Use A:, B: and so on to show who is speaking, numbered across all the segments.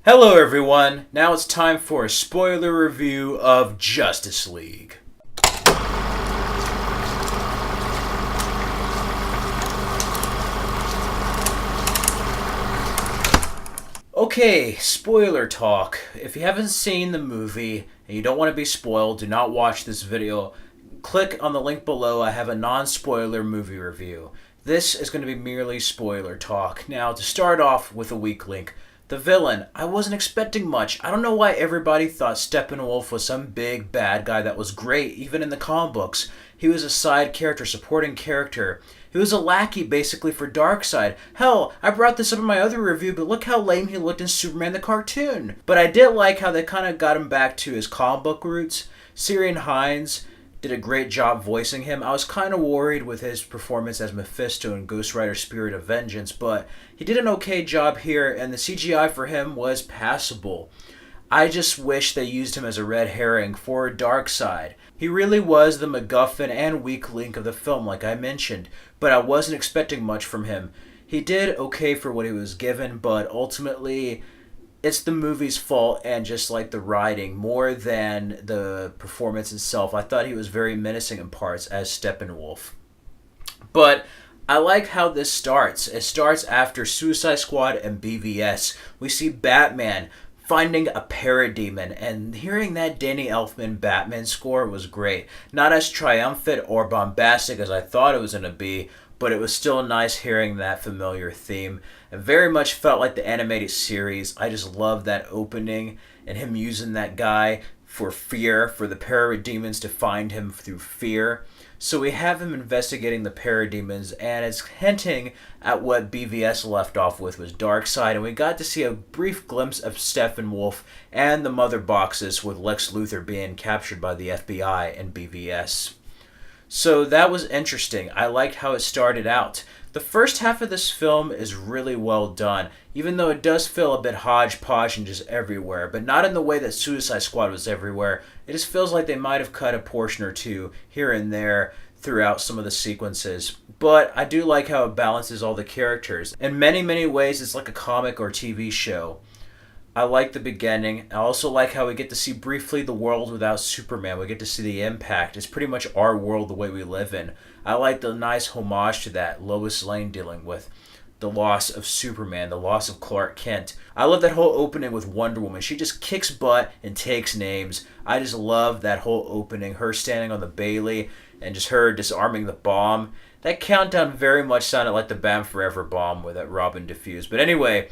A: Hello everyone, now it's time for a spoiler review of Justice League. Okay, spoiler talk. If you haven't seen the movie and you don't want to be spoiled, do not watch this video. Click on the link below, I have a non-spoiler movie review. This is going to be merely spoiler talk. Now, to start off with a weak link. The villain, I wasn't expecting much. I don't know why everybody thought Steppenwolf was some big bad guy that was great, even in the comic books. He was a side character, supporting character. He was a lackey, basically, for Darkseid. Hell, I brought this up in my other review, but look how lame he looked in Superman the cartoon. But I did like how they kind of got him back to his comic book roots. Syrian Hines did a great job voicing him. I was kind of worried with his performance as Mephisto in Ghost Rider Spirit of Vengeance, but he did an okay job here, and the CGI for him was passable. I just wish they used him as a red herring for Darkseid. He really was the MacGuffin and weak link of the film, like I mentioned, but I wasn't expecting much from him. He did okay for what he was given, but ultimately it's the movie's fault and just like the writing more than the performance itself. I thought he was very menacing in parts as Steppenwolf. But I like how this starts. It starts after Suicide Squad and BVS. We see Batman finding a parademon, and hearing that Danny Elfman Batman score was great. Not as triumphant or bombastic as I thought it was going to be, but it was still nice hearing that familiar theme. It very much felt like the animated series. I just love that opening and him using that guy for fear, for the parademons to find him through fear. So we have him investigating the parademons, and it's hinting at what BVS left off with was Darkseid, and we got to see a brief glimpse of Steppenwolf and the mother boxes with Lex Luthor being captured by the FBI in BVS. So that was interesting. I liked how it started out. The first half of this film is really well done, even though it does feel a bit hodgepodge and just everywhere, but not in the way that Suicide Squad was everywhere. It just feels like they might have cut a portion or two here and there throughout some of the sequences. But I do like how it balances all the characters. In many, many ways, it's like a comic or TV show. I like the beginning. I also like how we get to see briefly the world without Superman. We get to see the impact. It's pretty much our world the way we live in. I like the nice homage to that. Lois Lane dealing with the loss of Superman, the loss of Clark Kent. I love that whole opening with Wonder Woman. She just kicks butt and takes names. I just love that whole opening. Her standing on the Bailey and just her disarming the bomb. That countdown very much sounded like the Bam Forever bomb with that Robin defused. But anyway,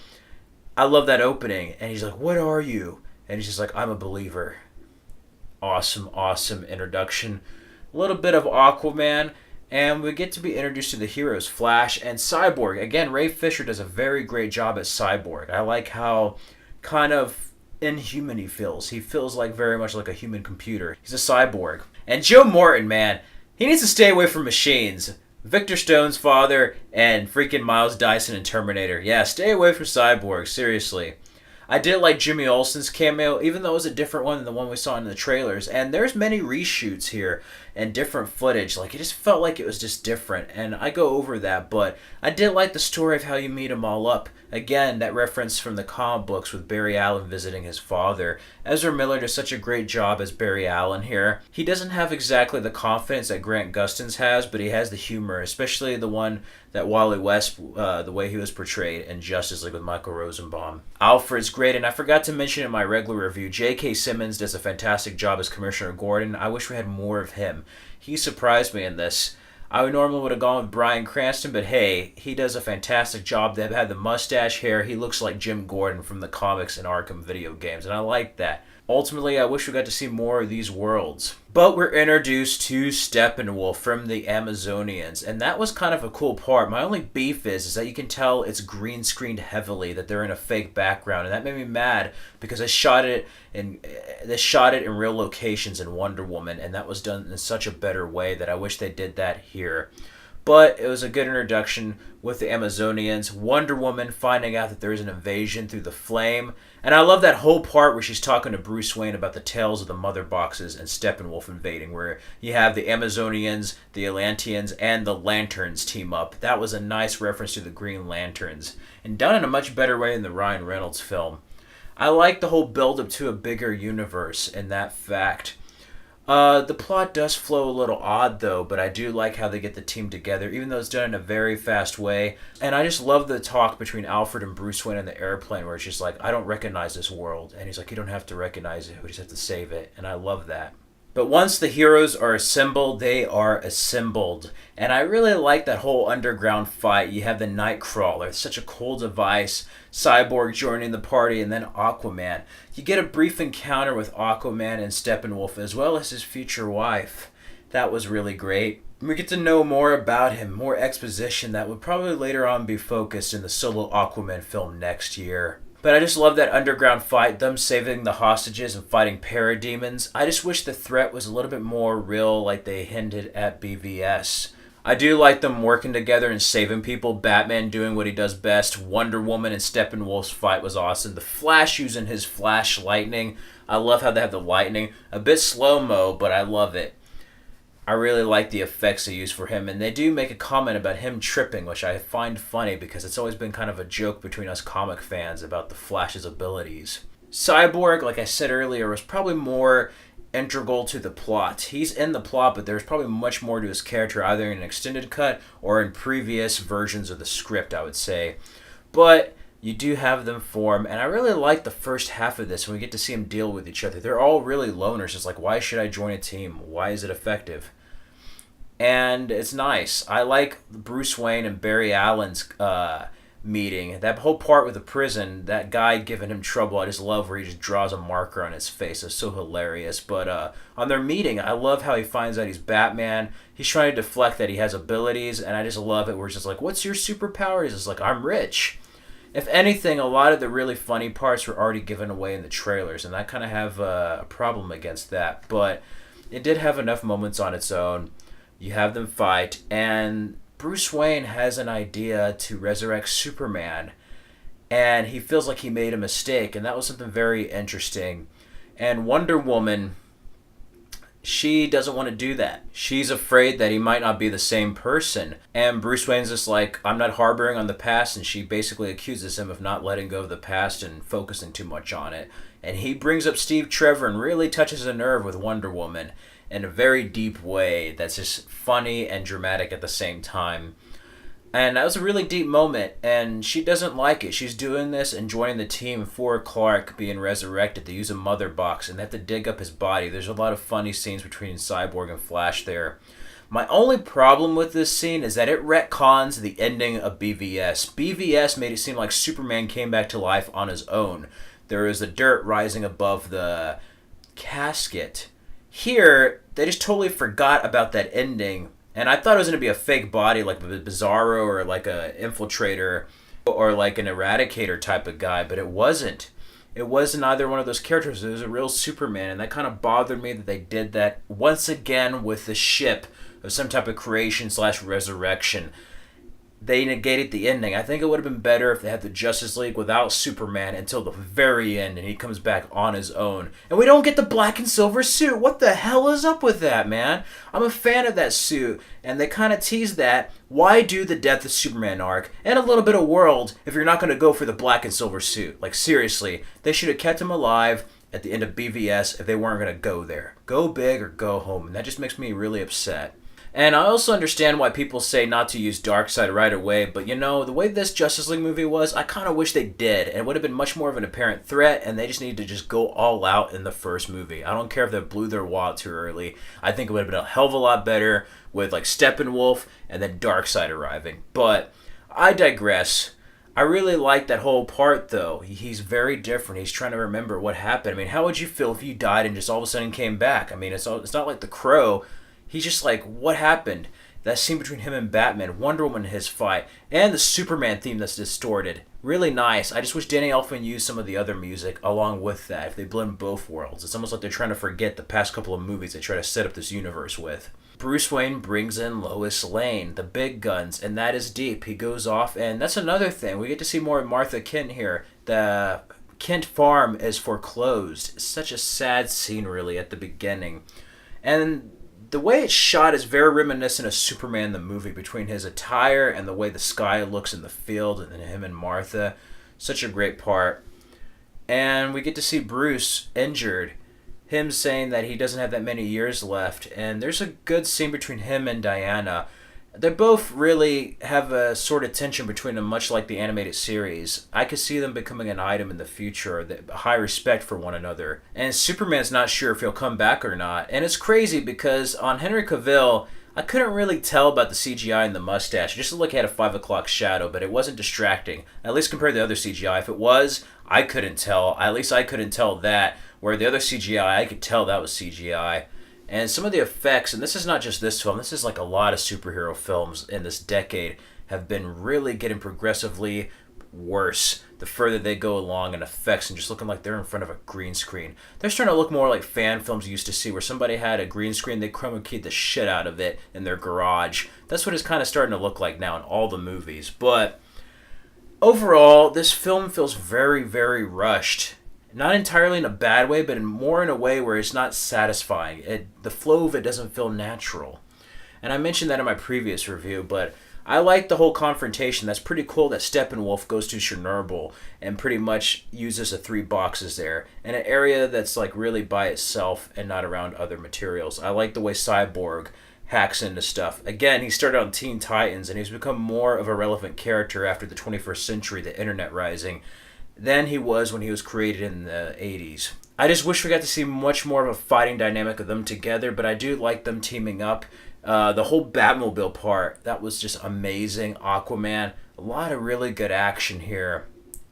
A: I love that opening, and he's like, "What are you?" And he's just like, "I'm a believer." Awesome, awesome introduction. A little bit of Aquaman, and we get to be introduced to the heroes, Flash and Cyborg. Again, Ray Fisher does a very great job as Cyborg. I like how kind of inhuman he feels. He feels like very much like a human computer. He's a cyborg. And Joe Morton, man, he needs to stay away from machines. Victor Stone's father and freaking Miles Dyson in Terminator. Yeah, stay away from Cyborg, seriously. I did like Jimmy Olsen's cameo, even though it was a different one than the one we saw in the trailers. And there's many reshoots here and different footage. Like, it just felt like it was just different. And I go over that, but I did like the story of how you meet them all up. Again, that reference from the comic books with Barry Allen visiting his father. Ezra Miller does such a great job as Barry Allen here. He doesn't have exactly the confidence that Grant Gustin's has, but he has the humor, especially the one that Wally West, the way he was portrayed in Justice League with Michael Rosenbaum. Alfred's great, and I forgot to mention in my regular review, J.K. Simmons does a fantastic job as Commissioner Gordon. I wish we had more of him. He surprised me in this. I normally would have gone with Bryan Cranston, but hey, he does a fantastic job. They've had the mustache hair. He looks like Jim Gordon from the comics and Arkham video games, and I like that. Ultimately, I wish we got to see more of these worlds. But we're introduced to Steppenwolf from the Amazonians, and that was kind of a cool part. My only beef is that you can tell it's green screened heavily, that they're in a fake background, and that made me mad because they shot it in real locations in Wonder Woman, and that was done in such a better way that I wish they did that here. But it was a good introduction with the Amazonians, Wonder Woman finding out that there is an invasion through the flame. And I love that whole part where she's talking to Bruce Wayne about the tales of the mother boxes and Steppenwolf invading, where you have the Amazonians, the Atlanteans, and the Lanterns team up. That was a nice reference to the Green Lanterns, and done in a much better way than the Ryan Reynolds film. I like the whole build up to a bigger universe in that fact. The plot does flow a little odd though, but I do like how they get the team together, even though it's done in a very fast way. And I just love the talk between Alfred and Bruce Wayne in the airplane, where it's just like, I don't recognize this world. And he's like, you don't have to recognize it, we just have to save it. And I love that. But once the heroes are assembled, they are assembled. And I really like that whole underground fight. You have the Nightcrawler, it's such a cool device, Cyborg joining the party, and then Aquaman. You get a brief encounter with Aquaman and Steppenwolf, as well as his future wife. That was really great. We get to know more about him, more exposition that would probably later on be focused in the solo Aquaman film next year. But I just love that underground fight, them saving the hostages and fighting parademons. I just wish the threat was a little bit more real like they hinted at BVS. I do like them working together and saving people, Batman doing what he does best, Wonder Woman and Steppenwolf's fight was awesome, the Flash using his flash lightning, I love how they have the lightning, a bit slow-mo, but I love it. I really like the effects they use for him, and they do make a comment about him tripping, which I find funny because it's always been kind of a joke between us comic fans about the Flash's abilities. Cyborg, like I said earlier, was probably more integral to the plot. He's in the plot, but there's probably much more to his character, either in an extended cut or in previous versions of the script, I would say. But you do have them form, and I really like the first half of this when we get to see them deal with each other. They're all really loners. It's like, why should I join a team? Why is it effective? And it's nice. I like Bruce Wayne and Barry Allen's meeting. That whole part with the prison, that guy giving him trouble, I just love where he just draws a marker on his face. It's so hilarious. But on their meeting, I love how he finds out he's Batman. He's trying to deflect that he has abilities, and I just love it where it's just like, what's your superpower? He's just like, I'm rich. If anything, a lot of the really funny parts were already given away in the trailers, and I kind of have a problem against that. But it did have enough moments on its own. You have them fight, and Bruce Wayne has an idea to resurrect Superman, and he feels like he made a mistake, and that was something very interesting. And Wonder Woman, she doesn't want to do that. She's afraid that he might not be the same person. And Bruce Wayne's just like, I'm not harboring on the past, and she basically accuses him of not letting go of the past and focusing too much on it. And he brings up Steve Trevor and really touches a nerve with Wonder Woman in a very deep way that's just funny and dramatic at the same time. And that was a really deep moment, and she doesn't like it. She's doing this and joining the team for Clark being resurrected. They use a mother box, and they have to dig up his body. There's a lot of funny scenes between Cyborg and Flash there. My only problem with this scene is that it retcons the ending of BVS. BVS made it seem like Superman came back to life on his own. There is the dirt rising above the casket. Here, they just totally forgot about that ending, and I thought it was going to be a fake body like a Bizarro or like a Infiltrator or like an Eradicator type of guy, but it wasn't. It wasn't either one of those characters. It was a real Superman, and that kind of bothered me that they did that once again with the ship of some type of creation/resurrection. They negated the ending. I think it would have been better if they had the Justice League without Superman until the very end and he comes back on his own. And we don't get the black and silver suit. What the hell is up with that, man? I'm a fan of that suit, and they kind of tease that. Why do the Death of Superman arc and a little bit of World if you're not going to go for the black and silver suit? Like, seriously, they should have kept him alive at the end of BVS if they weren't going to go there. Go big or go home, and that just makes me really upset. And I also understand why people say not to use Darkseid right away, but you know, the way this Justice League movie was, I kind of wish they did, and it would have been much more of an apparent threat, and they just needed to just go all out in the first movie. I don't care if they blew their wad too early. I think it would have been a hell of a lot better with like Steppenwolf and then Darkseid arriving. But I digress. I really like that whole part, though. He's very different. He's trying to remember what happened. I mean, how would you feel if you died and just all of a sudden came back? I mean, it's not like the Crow. He's just like, what happened? That scene between him and Batman, Wonder Woman, his fight, and the Superman theme that's distorted. Really nice. I just wish Danny Elfman used some of the other music along with that, if they blend both worlds. It's almost like they're trying to forget the past couple of movies they try to set up this universe with. Bruce Wayne brings in Lois Lane, the big guns, and that is deep. He goes off, and that's another thing. We get to see more of Martha Kent here. The Kent farm is foreclosed. It's such a sad scene, really, at the beginning. And the way it's shot is very reminiscent of Superman the movie, between his attire and the way the sky looks in the field, and then him and Martha. Such a great part. And we get to see Bruce injured, him saying that he doesn't have that many years left, and there's a good scene between him and Diana. They both really have a sort of tension between them, much like the animated series. I could see them becoming an item in the future, that high respect for one another. And Superman's not sure if he'll come back or not. And it's crazy because on Henry Cavill, I couldn't really tell about the CGI and the mustache. It just looked like he had a 5 o'clock shadow, but it wasn't distracting. At least compared to the other CGI. If it was, I couldn't tell. At least I couldn't tell that. Where the other CGI, I could tell that was CGI. And some of the effects, and this is not just this film, this is like a lot of superhero films in this decade, have been really getting progressively worse the further they go along in effects and just looking like they're in front of a green screen. They're starting to look more like fan films you used to see where somebody had a green screen, they chroma keyed the shit out of it in their garage. That's what it's kind of starting to look like now in all the movies. But overall, this film feels very, very rushed. Not entirely in a bad way, but more in a way where it's not satisfying. The flow of it doesn't feel natural. And I mentioned that in my previous review, but I like the whole confrontation. That's pretty cool that Steppenwolf goes to Chernobyl and pretty much uses the 3 boxes there in an area that's like really by itself and not around other materials. I like the way Cyborg hacks into stuff. Again, he started on Teen Titans and he's become more of a relevant character after the 21st century, the internet rising, than he was when he was created in the 80s. I just wish we got to see much more of a fighting dynamic of them together, but I do like them teaming up. The whole Batmobile part, that was just amazing. Aquaman, a lot of really good action here.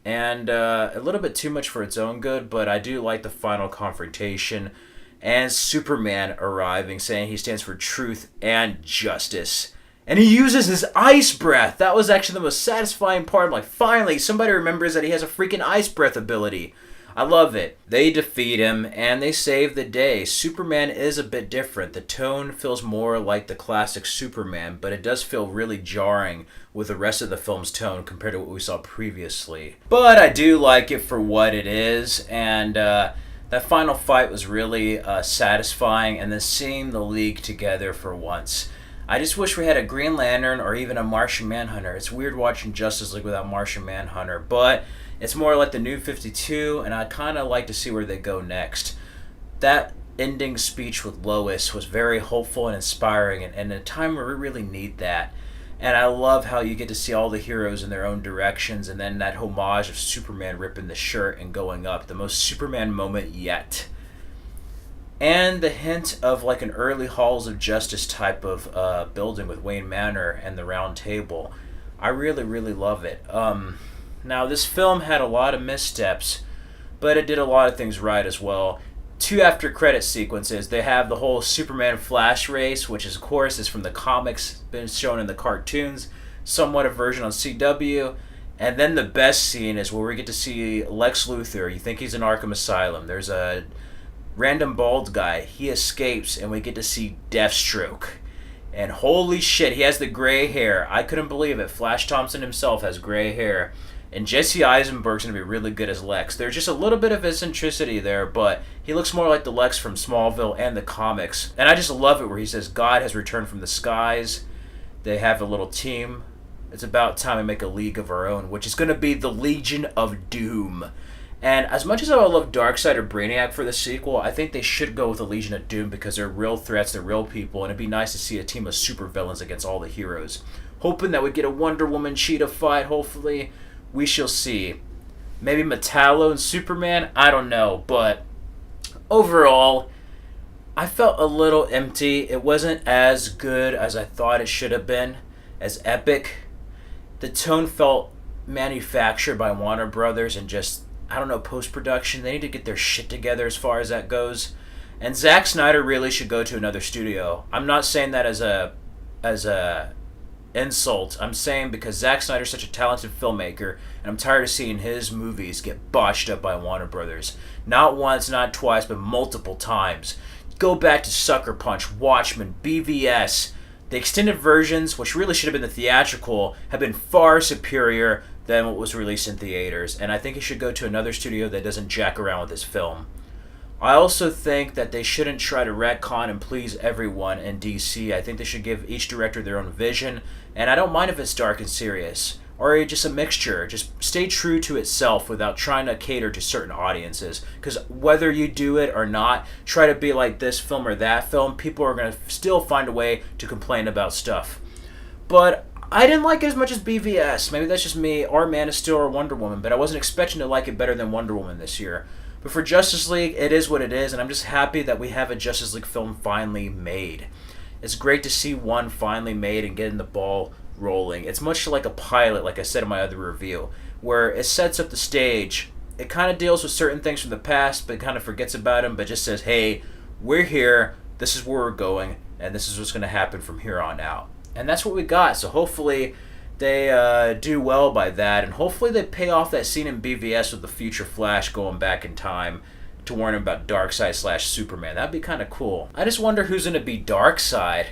A: And a little bit too much for its own good, but I do like the final confrontation. And Superman arriving, saying he stands for truth and justice. And he uses his ice breath. That was actually the most satisfying part. I'm like, finally, somebody remembers that he has a freaking ice breath ability. I love it. They defeat him, and they save the day. Superman is a bit different. The tone feels more like the classic Superman, but it does feel really jarring with the rest of the film's tone compared to what we saw previously. But I do like it for what it is, and that final fight was really satisfying, and then seeing the League together for once. I just wish we had a Green Lantern or even a Martian Manhunter. It's weird watching Justice League without Martian Manhunter, but it's more like the New 52, and I kind of like to see where they go next. That ending speech with Lois was very hopeful and inspiring, and at a time where we really need that. And I love how you get to see all the heroes in their own directions, and then that homage of Superman ripping the shirt and going up. The most Superman moment yet. And the hint of like an early Halls of Justice type of building with Wayne Manor and the Round Table. I really, really love it. Now, this film had a lot of missteps, but it did a lot of things right as well. 2 after credit sequences. They have the whole Superman Flash race, which is, of course, is from the comics, been shown in the cartoons, somewhat a version on CW. And then the best scene is where we get to see Lex Luthor. You think he's in Arkham Asylum. There's a random bald guy. He escapes, and we get to see Deathstroke. And holy shit, he has the gray hair. I couldn't believe it. Flash Thompson himself has gray hair. And Jesse Eisenberg's going to be really good as Lex. There's just a little bit of eccentricity there, but he looks more like the Lex from Smallville and the comics. And I just love it where he says, God has returned from the skies. They have a little team. It's about time we make a league of our own, which is going to be the Legion of Doom. And as much as I love Darkseid or Brainiac for the sequel, I think they should go with the Legion of Doom because they're real threats, they're real people, and it'd be nice to see a team of supervillains against all the heroes. Hoping that we get a Wonder Woman Cheetah fight, hopefully. We shall see. Maybe Metallo and Superman? I don't know, but overall, I felt a little empty. It wasn't as good as I thought it should have been, as epic. The tone felt manufactured by Warner Brothers and just, I don't know, post-production. They need to get their shit together as far as that goes. And Zack Snyder really should go to another studio. I'm not saying that as a insult. I'm saying because Zack Snyder's such a talented filmmaker, and I'm tired of seeing his movies get botched up by Warner Brothers. Not once, not twice, but multiple times. Go back to Sucker Punch, Watchmen, BVS. The extended versions, which really should have been the theatrical, have been far superior than what was released in theaters, and I think he should go to another studio that doesn't jack around with his film. I also think that they shouldn't try to retcon and please everyone in DC. I think they should give each director their own vision, and I don't mind if it's dark and serious. or just a mixture. Just stay true to itself without trying to cater to certain audiences. Because whether you do it or not, try to be like this film or that film, people are going to still find a way to complain about stuff. But I didn't like it as much as BVS. Maybe that's just me, or Man of Steel, or Wonder Woman, but I wasn't expecting to like it better than Wonder Woman this year. But for Justice League, it is what it is, and I'm just happy that we have a Justice League film finally made. It's great to see one finally made and getting the ball rolling. It's much like a pilot, like I said in my other review, where it sets up the stage. It kind of deals with certain things from the past, but kind of forgets about them, but just says, hey, we're here, this is where we're going, and this is what's going to happen from here on out. And that's what we got, so hopefully they do well by that, and hopefully they pay off that scene in BVS with the future Flash going back in time to warn him about Darkseid/Superman. That'd be kind of cool. I just wonder who's going to be Darkseid.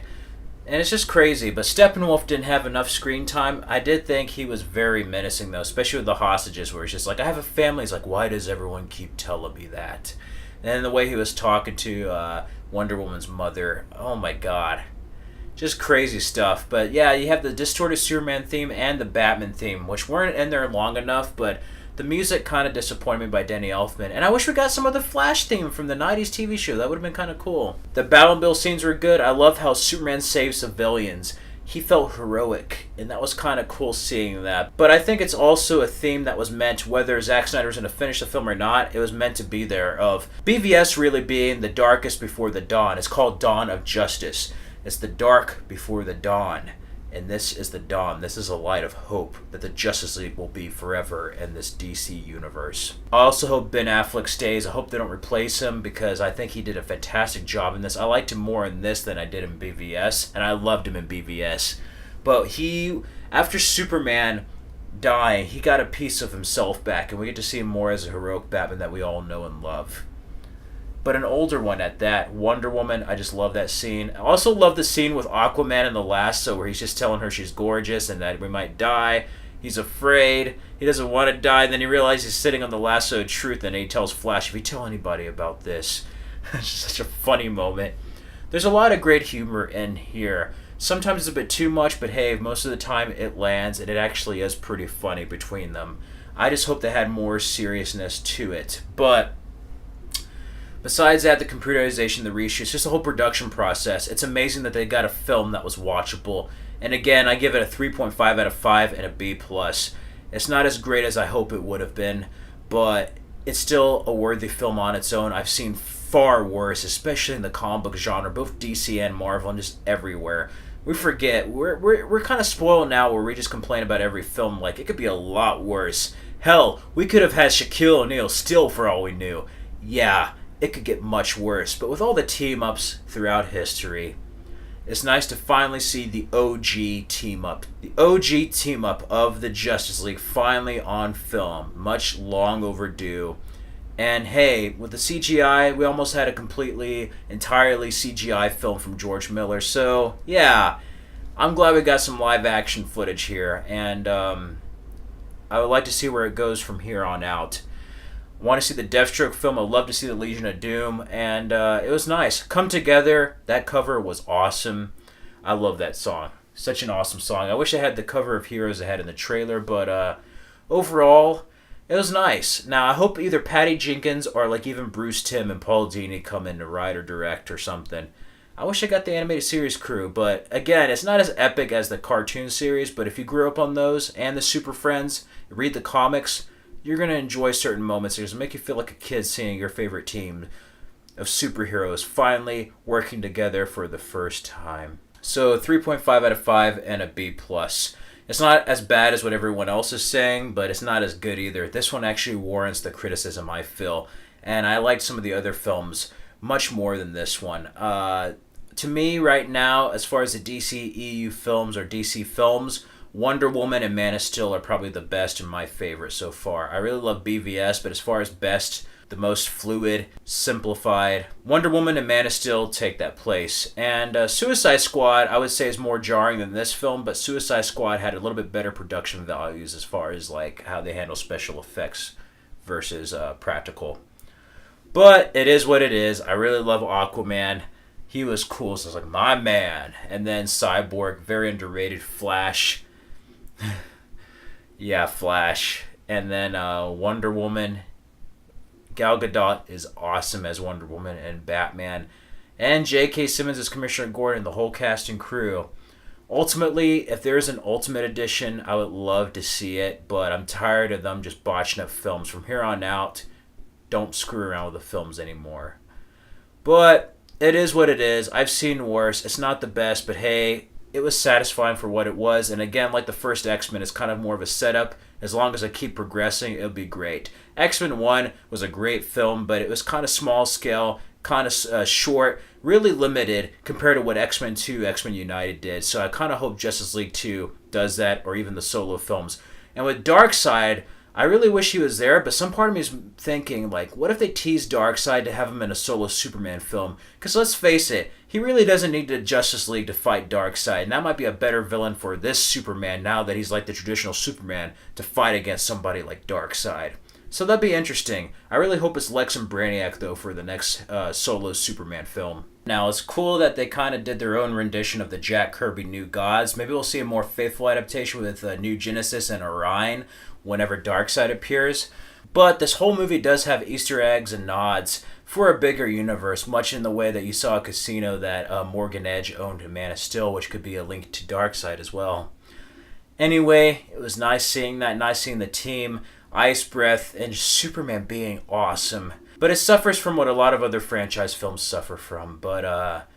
A: And it's just crazy, but Steppenwolf didn't have enough screen time. I did think he was very menacing, though, especially with the hostages, where he's just like, I have a family. He's like, why does everyone keep telling me that? And then the way he was talking to Wonder Woman's mother, oh my god. Just crazy stuff. But yeah, you have the distorted Superman theme and the Batman theme, which weren't in there long enough, but the music kind of disappointed me by Danny Elfman. And I wish we got some of the Flash theme from the 90s TV show. That would have been kind of cool. The Batmobile scenes were good. I love how Superman saves civilians. He felt heroic, and that was kind of cool seeing that. But I think it's also a theme that was meant, whether Zack Snyder was going to finish the film or not, it was meant to be there, of BVS really being the darkest before the dawn. It's called Dawn of Justice. It's the dark before the dawn, and this is the dawn. This is a light of hope that the Justice League will be forever in this DC universe. I also hope Ben Affleck stays. I hope they don't replace him, because I think he did a fantastic job in this. I liked him more in this than I did in BVS, and I loved him in BVS. But he, after Superman dying, he got a piece of himself back, and we get to see him more as a heroic Batman that we all know and love. But an older one at that. Wonder Woman, I just love that scene. I also love the scene with Aquaman in the lasso where he's just telling her she's gorgeous and that we might die. He's afraid. He doesn't want to die. And then he realizes he's sitting on the lasso of truth, and he tells Flash, if you tell anybody about this. It's just such a funny moment. There's a lot of great humor in here. Sometimes it's a bit too much, but hey, most of the time it lands, and it actually is pretty funny between them. I just hope they had more seriousness to it. But besides that, the computerization, the reshoots, just the whole production process, it's amazing that they got a film that was watchable. And again, I give it a 3.5 out of 5 and a B+. It's not as great as I hope it would have been, but it's still a worthy film on its own. I've seen far worse, especially in the comic book genre, both DC and Marvel, and just everywhere. We forget. We're kind of spoiled now where we just complain about every film like it could be a lot worse. Hell, we could have had Shaquille O'Neal still for all we knew. Yeah, it could get much worse, but with all the team-ups throughout history, it's nice to finally see the OG team-up. The OG team-up of the Justice League finally on film. Much long overdue. And hey, with the CGI, we almost had a entirely CGI film from George Miller. So, yeah, I'm glad we got some live-action footage here, and I would like to see where it goes from here on out. Want to see the Deathstroke film. I'd love to see the Legion of Doom. And it was nice. Come Together. That cover was awesome. I love that song. Such an awesome song. I wish I had the cover of Heroes I had in the trailer. But overall, it was nice. Now, I hope either Patty Jenkins or like even Bruce Timm and Paul Dini come in to write or direct or something. I wish I got the animated series crew. But again, it's not as epic as the cartoon series. But if you grew up on those and the Super Friends, read the comics, you're going to enjoy certain moments. It's going to make you feel like a kid seeing your favorite team of superheroes finally working together for the first time. So 3.5 out of 5 and a B+. It's not as bad as what everyone else is saying, but it's not as good either. This one actually warrants the criticism, I feel. And I liked some of the other films much more than this one. To me, right now, as far as the DC EU films or DC films, Wonder Woman and Man of Steel are probably the best and my favorite so far. I really love BVS, but as far as best, the most fluid, simplified, Wonder Woman and Man of Steel take that place. And Suicide Squad, I would say, is more jarring than this film, but Suicide Squad had a little bit better production values as far as like how they handle special effects versus practical. But it is what it is. I really love Aquaman. He was cool, so I was like, my man. And then Cyborg, very underrated. Flash. Yeah, Flash. And then Wonder Woman. Gal Gadot is awesome as Wonder Woman and Batman. And J.K. Simmons as Commissioner Gordon, the whole cast and crew. Ultimately, if there's an Ultimate Edition, I would love to see it, but I'm tired of them just botching up films. From here on out, don't screw around with the films anymore. But it is what it is. I've seen worse. It's not the best, but hey, it was satisfying for what it was. And again, like the first X-Men, it's kind of more of a setup. As long as I keep progressing, it'll be great. X-Men 1 was a great film, but it was kind of small scale, kind of short, really limited compared to what X-Men 2, X-Men United did. So I kind of hope Justice League 2 does that, or even the solo films. And with Darkseid, I really wish he was there, but some part of me is thinking, like, what if they tease Darkseid to have him in a solo Superman film? Because let's face it, he really doesn't need the Justice League to fight Darkseid, and that might be a better villain for this Superman now that he's like the traditional Superman to fight against somebody like Darkseid. So that'd be interesting. I really hope it's Lex and Brainiac, though, for the next solo Superman film. Now, it's cool that they kind of did their own rendition of the Jack Kirby New Gods. Maybe we'll see a more faithful adaptation with New Genesis and Orion whenever Darkseid appears. But this whole movie does have Easter eggs and nods for a bigger universe, much in the way that you saw a casino that Morgan Edge owned in Man of Steel, which could be a link to Darkseid as well. Anyway, it was nice seeing that, nice seeing the team, Ice Breath, and Superman being awesome. But it suffers from what a lot of other franchise films suffer from. But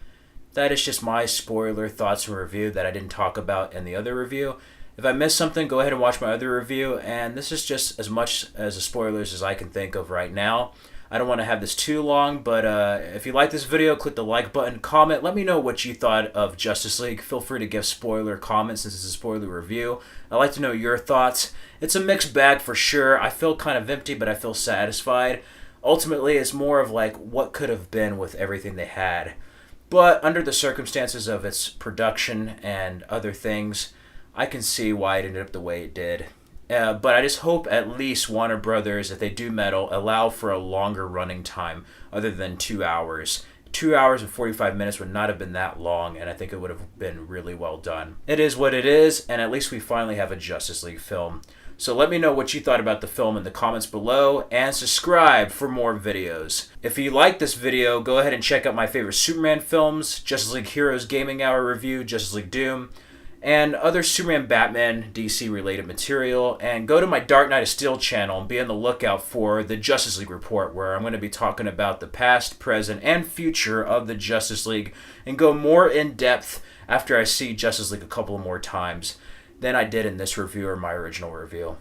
A: that is just my spoiler thoughts and review that I didn't talk about in the other review. If I missed something, go ahead and watch my other review. And this is just as much as the spoilers as I can think of right now. I don't want to have this too long, but if you like this video, click the like button, comment, let me know what you thought of Justice League. Feel free to give spoiler comments since it's a spoiler review. I'd like to know your thoughts. It's a mixed bag for sure. I feel kind of empty, but I feel satisfied. Ultimately, it's more of like what could have been with everything they had. But under the circumstances of its production and other things, I can see why it ended up the way it did. But I just hope at least Warner Brothers, if they do meddle, allow for a longer running time other than 2 hours. 2 hours and 45 minutes would not have been that long, and I think it would have been really well done. It is what it is, and at least we finally have a Justice League film. So let me know what you thought about the film in the comments below, and subscribe for more videos. If you like this video, go ahead and check out my favorite Superman films, Justice League Heroes Gaming Hour review, Justice League Doom, and other Superman, Batman, DC related material, and go to my Dark Knight of Steel channel and be on the lookout for the Justice League report, where I'm going to be talking about the past, present, and future of the Justice League, and go more in depth after I see Justice League a couple more times than I did in this review or my original review.